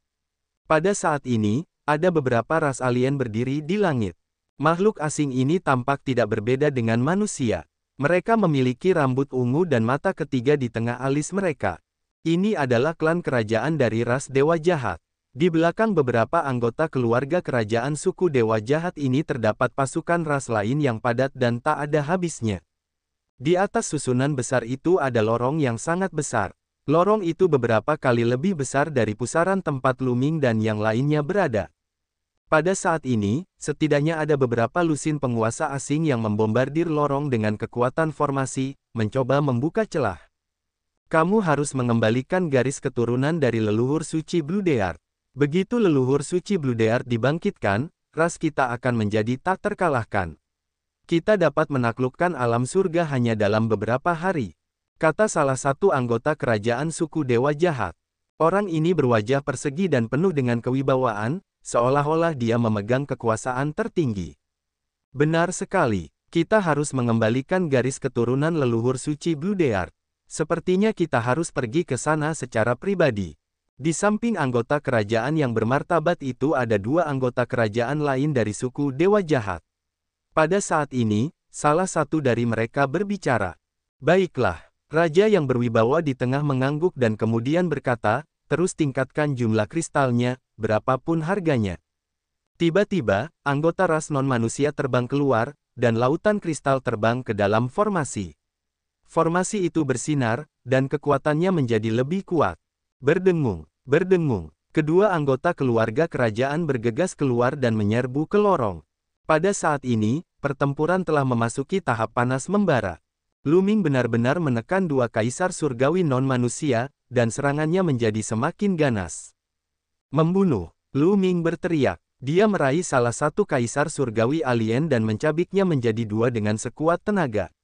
Pada saat ini, ada beberapa ras alien berdiri di langit. Makhluk asing ini tampak tidak berbeda dengan manusia. Mereka memiliki rambut ungu dan mata ketiga di tengah alis mereka. Ini adalah klan kerajaan dari ras dewa jahat. Di belakang beberapa anggota keluarga kerajaan suku dewa jahat ini terdapat pasukan ras lain yang padat dan tak ada habisnya. Di atas susunan besar itu ada lorong yang sangat besar. Lorong itu beberapa kali lebih besar dari pusaran tempat Lu Ming dan yang lainnya berada. Pada saat ini, setidaknya ada beberapa lusin penguasa asing yang membombardir lorong dengan kekuatan formasi, mencoba membuka celah. Kamu harus mengembalikan garis keturunan dari leluhur suci Blue Deard. Begitu leluhur suci Blue Deard dibangkitkan, ras kita akan menjadi tak terkalahkan. Kita dapat menaklukkan alam surga hanya dalam beberapa hari, kata salah satu anggota kerajaan suku dewa jahat. Orang ini berwajah persegi dan penuh dengan kewibawaan, seolah-olah dia memegang kekuasaan tertinggi. Benar sekali, kita harus mengembalikan garis keturunan leluhur suci Blue Deard. Sepertinya kita harus pergi ke sana secara pribadi. Di samping anggota kerajaan yang bermartabat itu ada dua anggota kerajaan lain dari suku dewa jahat. Pada saat ini, salah satu dari mereka berbicara. Baiklah, raja yang berwibawa di tengah mengangguk dan kemudian berkata, terus tingkatkan jumlah kristalnya, berapapun harganya. Tiba-tiba, anggota ras non-manusia terbang keluar, dan lautan kristal terbang ke dalam formasi. Formasi itu bersinar, dan kekuatannya menjadi lebih kuat. Berdengung, berdengung. Kedua anggota keluarga kerajaan bergegas keluar dan menyerbu ke lorong. Pada saat ini, pertempuran telah memasuki tahap panas membara. Lu Ming benar-benar menekan dua kaisar surgawi non-manusia, dan serangannya menjadi semakin ganas. Membunuh, Lu Ming berteriak. Dia meraih salah satu kaisar surgawi alien dan mencabiknya menjadi dua dengan sekuat tenaga.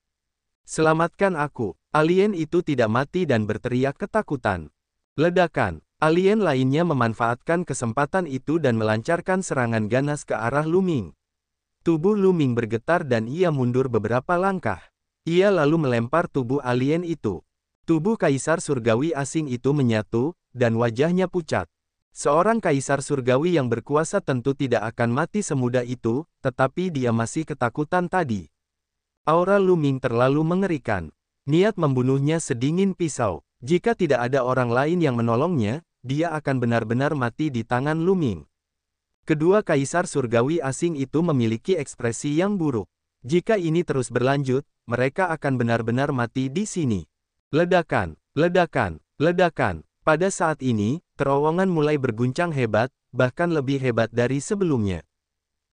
Selamatkan aku. Alien itu tidak mati dan berteriak ketakutan. Ledakan. Alien lainnya memanfaatkan kesempatan itu dan melancarkan serangan ganas ke arah Lu Ming. Tubuh Lu Ming bergetar dan ia mundur beberapa langkah. Ia lalu melempar tubuh alien itu. Tubuh kaisar surgawi asing itu menyatu, dan wajahnya pucat. Seorang kaisar surgawi yang berkuasa tentu tidak akan mati semudah itu, tetapi dia masih ketakutan tadi. Aura Lu Ming terlalu mengerikan. Niat membunuhnya sedingin pisau. Jika tidak ada orang lain yang menolongnya, dia akan benar-benar mati di tangan Lu Ming. Kedua kaisar surgawi asing itu memiliki ekspresi yang buruk. Jika ini terus berlanjut, mereka akan benar-benar mati di sini. Ledakan, ledakan, ledakan. Pada saat ini, terowongan mulai berguncang hebat, bahkan lebih hebat dari sebelumnya.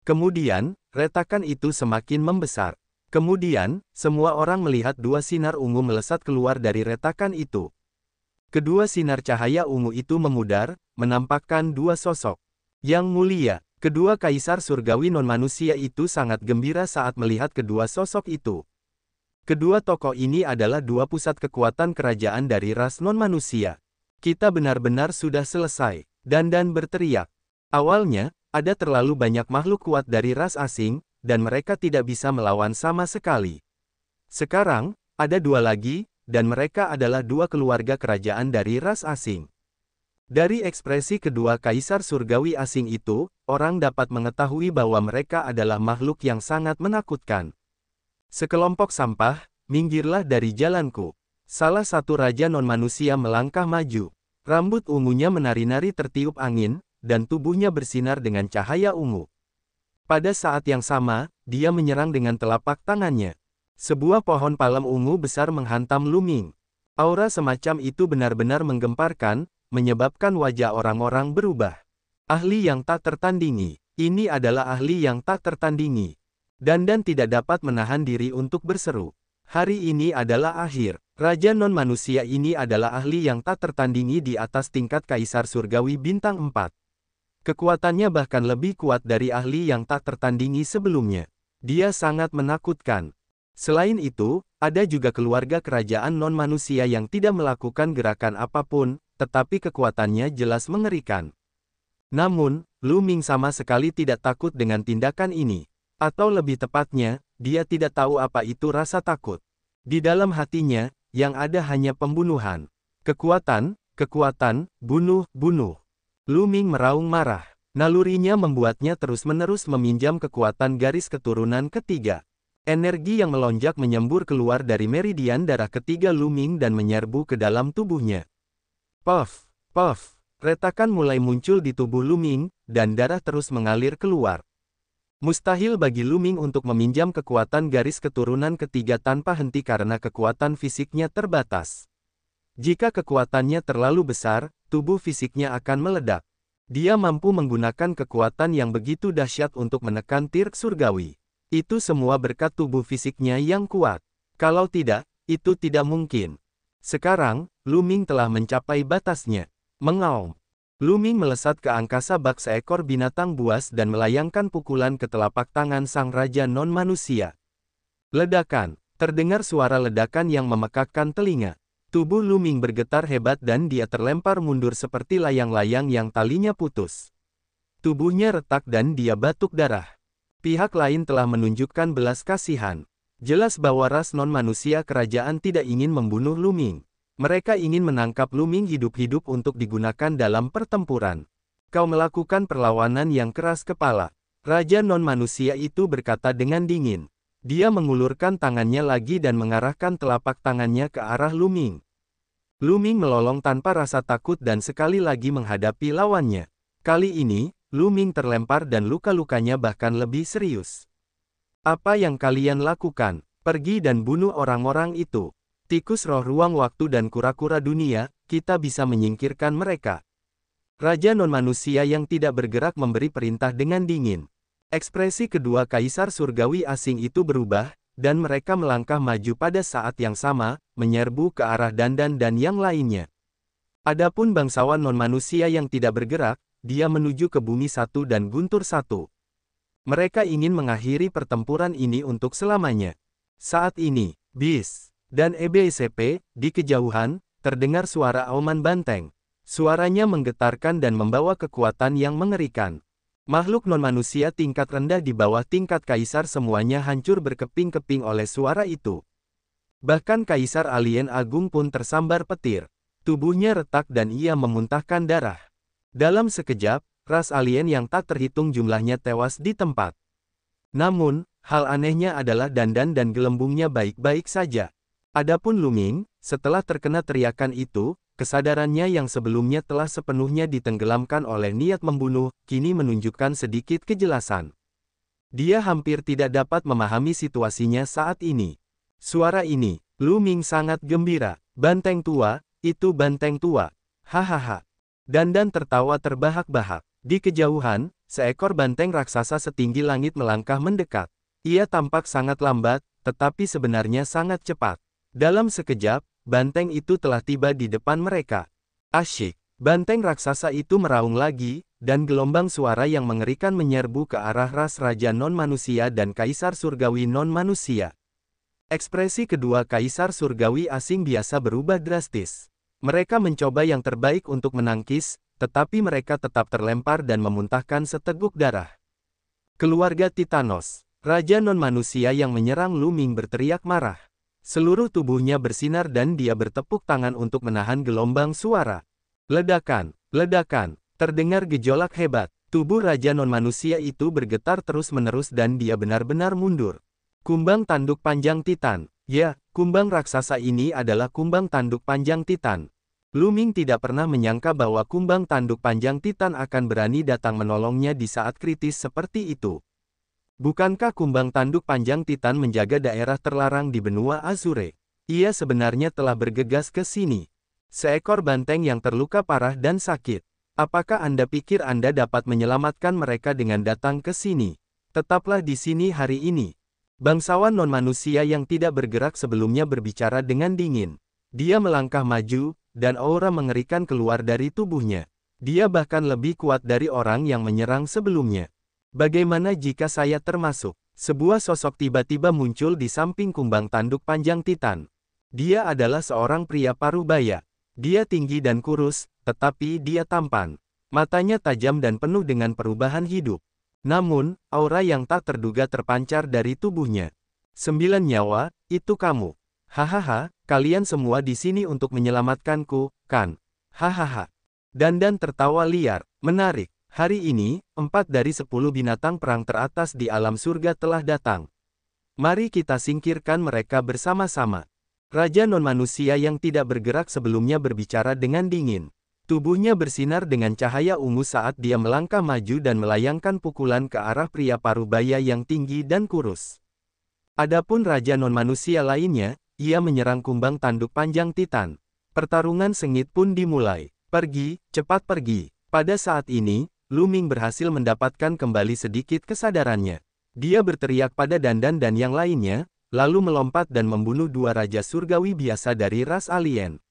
Kemudian, retakan itu semakin membesar. Kemudian, semua orang melihat dua sinar ungu melesat keluar dari retakan itu. Kedua sinar cahaya ungu itu memudar, menampakkan dua sosok. Yang mulia, kedua kaisar surgawi non-manusia itu sangat gembira saat melihat kedua sosok itu. Kedua tokoh ini adalah dua pusat kekuatan kerajaan dari ras non-manusia. Kita benar-benar sudah selesai. Dandan berteriak. Awalnya, ada terlalu banyak makhluk kuat dari ras asing, dan mereka tidak bisa melawan sama sekali. Sekarang, ada dua lagi, dan mereka adalah dua keluarga kerajaan dari ras asing. Dari ekspresi kedua kaisar surgawi asing itu, orang dapat mengetahui bahwa mereka adalah makhluk yang sangat menakutkan. Sekelompok sampah, minggirlah dari jalanku. Salah satu raja non-manusia melangkah maju. Rambut ungunya menari-nari tertiup angin, dan tubuhnya bersinar dengan cahaya ungu. Pada saat yang sama, dia menyerang dengan telapak tangannya. Sebuah pohon palem ungu besar menghantam Lu Ming. Aura semacam itu benar-benar menggemparkan, menyebabkan wajah orang-orang berubah. Ahli yang tak tertandingi. Ini adalah ahli yang tak tertandingi. Dandan tidak dapat menahan diri untuk berseru. Hari ini adalah akhir. Raja non-manusia ini adalah ahli yang tak tertandingi di atas tingkat kaisar surgawi bintang 4. Kekuatannya bahkan lebih kuat dari ahli yang tak tertandingi sebelumnya. Dia sangat menakutkan. Selain itu, ada juga keluarga kerajaan non-manusia yang tidak melakukan gerakan apapun, tetapi kekuatannya jelas mengerikan. Namun, Lu Ming sama sekali tidak takut dengan tindakan ini. Atau lebih tepatnya, dia tidak tahu apa itu rasa takut. Di dalam hatinya, yang ada hanya pembunuhan. Kekuatan, kekuatan, bunuh, bunuh. Lu Ming meraung marah. Nalurinya membuatnya terus-menerus meminjam kekuatan garis keturunan ketiga. Energi yang melonjak menyembur keluar dari meridian darah ketiga Lu Ming dan menyerbu ke dalam tubuhnya. Puff, puff. Retakan mulai muncul di tubuh Lu Ming, dan darah terus mengalir keluar. Mustahil bagi Lu Ming untuk meminjam kekuatan garis keturunan ketiga tanpa henti karena kekuatan fisiknya terbatas. Jika kekuatannya terlalu besar, tubuh fisiknya akan meledak. Dia mampu menggunakan kekuatan yang begitu dahsyat untuk menekan tirk surgawi. Itu semua berkat tubuh fisiknya yang kuat. Kalau tidak, itu tidak mungkin. Sekarang, Lu Ming telah mencapai batasnya. Mengaum. Lu Ming melesat ke angkasa bak seekor binatang buas dan melayangkan pukulan ke telapak tangan sang raja non-manusia. Ledakan. Terdengar suara ledakan yang memekakkan telinga. Tubuh Lu Ming bergetar hebat dan dia terlempar mundur seperti layang-layang yang talinya putus. Tubuhnya retak dan dia batuk darah. Pihak lain telah menunjukkan belas kasihan. Jelas bahwa ras non-manusia kerajaan tidak ingin membunuh Lu Ming. Mereka ingin menangkap Lu Ming hidup-hidup untuk digunakan dalam pertempuran. Kau melakukan perlawanan yang keras kepala. Raja non-manusia itu berkata dengan dingin. Dia mengulurkan tangannya lagi dan mengarahkan telapak tangannya ke arah Lu Ming. Lu Ming melolong tanpa rasa takut dan sekali lagi menghadapi lawannya. Kali ini, Lu Ming terlempar dan luka-lukanya bahkan lebih serius. Apa yang kalian lakukan? Pergi dan bunuh orang-orang itu. Tikus roh ruang waktu dan kura-kura dunia, kita bisa menyingkirkan mereka. Raja non-manusia yang tidak bergerak memberi perintah dengan dingin. Ekspresi kedua kaisar surgawi asing itu berubah, dan mereka melangkah maju pada saat yang sama, menyerbu ke arah Dandan dan yang lainnya. Adapun bangsawan non-manusia yang tidak bergerak, dia menuju ke bumi satu dan guntur satu. Mereka ingin mengakhiri pertempuran ini untuk selamanya. Saat ini, Bis dan EBSP, di kejauhan, terdengar suara auman banteng. Suaranya menggetarkan dan membawa kekuatan yang mengerikan. Makhluk non-manusia tingkat rendah di bawah tingkat kaisar semuanya hancur berkeping-keping oleh suara itu. Bahkan kaisar alien agung pun tersambar petir. Tubuhnya retak dan ia memuntahkan darah. Dalam sekejap, ras alien yang tak terhitung jumlahnya tewas di tempat. Namun, hal anehnya adalah Dandan dan gelembungnya baik-baik saja. Adapun Lu Ming, setelah terkena teriakan itu, kesadarannya yang sebelumnya telah sepenuhnya ditenggelamkan oleh niat membunuh, kini menunjukkan sedikit kejelasan. Dia hampir tidak dapat memahami situasinya saat ini. Suara ini, Lu Ming sangat gembira. Banteng tua, itu banteng tua. Hahaha. Dandan tertawa terbahak-bahak. Di kejauhan, seekor banteng raksasa setinggi langit melangkah mendekat. Ia tampak sangat lambat, tetapi sebenarnya sangat cepat. Dalam sekejap, banteng itu telah tiba di depan mereka. Asyik. Banteng raksasa itu meraung lagi, dan gelombang suara yang mengerikan menyerbu ke arah ras raja non-manusia dan kaisar surgawi non-manusia. Ekspresi kedua kaisar surgawi asing biasa berubah drastis. Mereka mencoba yang terbaik untuk menangkis, tetapi mereka tetap terlempar dan memuntahkan seteguk darah. Keluarga Titanos. Raja non-manusia yang menyerang Lu Ming berteriak marah. Seluruh tubuhnya bersinar dan dia bertepuk tangan untuk menahan gelombang suara. Ledakan, ledakan, terdengar gejolak hebat. Tubuh Raja non-manusia itu bergetar terus-menerus dan dia benar-benar mundur. Kumbang tanduk panjang Titan. Ya, kumbang raksasa ini adalah kumbang tanduk panjang Titan. Lu Ming tidak pernah menyangka bahwa kumbang tanduk panjang Titan akan berani datang menolongnya di saat kritis seperti itu. Bukankah kumbang tanduk panjang Titan menjaga daerah terlarang di benua Azure? Ia sebenarnya telah bergegas ke sini. Seekor banteng yang terluka parah dan sakit. Apakah Anda pikir Anda dapat menyelamatkan mereka dengan datang ke sini? Tetaplah di sini hari ini. Bangsawan non-manusia yang tidak bergerak sebelumnya berbicara dengan dingin. Dia melangkah maju, dan aura mengerikan keluar dari tubuhnya. Dia bahkan lebih kuat dari orang yang menyerang sebelumnya. Bagaimana jika saya termasuk? Sebuah sosok tiba-tiba muncul di samping kumbang tanduk panjang Titan. Dia adalah seorang pria parubaya. Dia tinggi dan kurus, tetapi dia tampan. Matanya tajam dan penuh dengan perubahan hidup. Namun, aura yang tak terduga terpancar dari tubuhnya. 9 nyawa, itu kamu. Hahaha, kalian semua di sini untuk menyelamatkanku, kan? Hahaha. Dandan tertawa liar, menarik. Hari ini, 4 dari 10 binatang perang teratas di alam surga telah datang. Mari kita singkirkan mereka bersama-sama. Raja non-manusia yang tidak bergerak sebelumnya berbicara dengan dingin. Tubuhnya bersinar dengan cahaya ungu saat dia melangkah maju dan melayangkan pukulan ke arah pria parubaya yang tinggi dan kurus. Adapun raja non-manusia lainnya, ia menyerang kumbang tanduk panjang Titan. Pertarungan sengit pun dimulai. Pergi, cepat pergi. Pada saat ini, Lu Ming berhasil mendapatkan kembali sedikit kesadarannya. Dia berteriak pada Dandan dan yang lainnya, lalu melompat dan membunuh 2 raja surgawi biasa dari ras alien.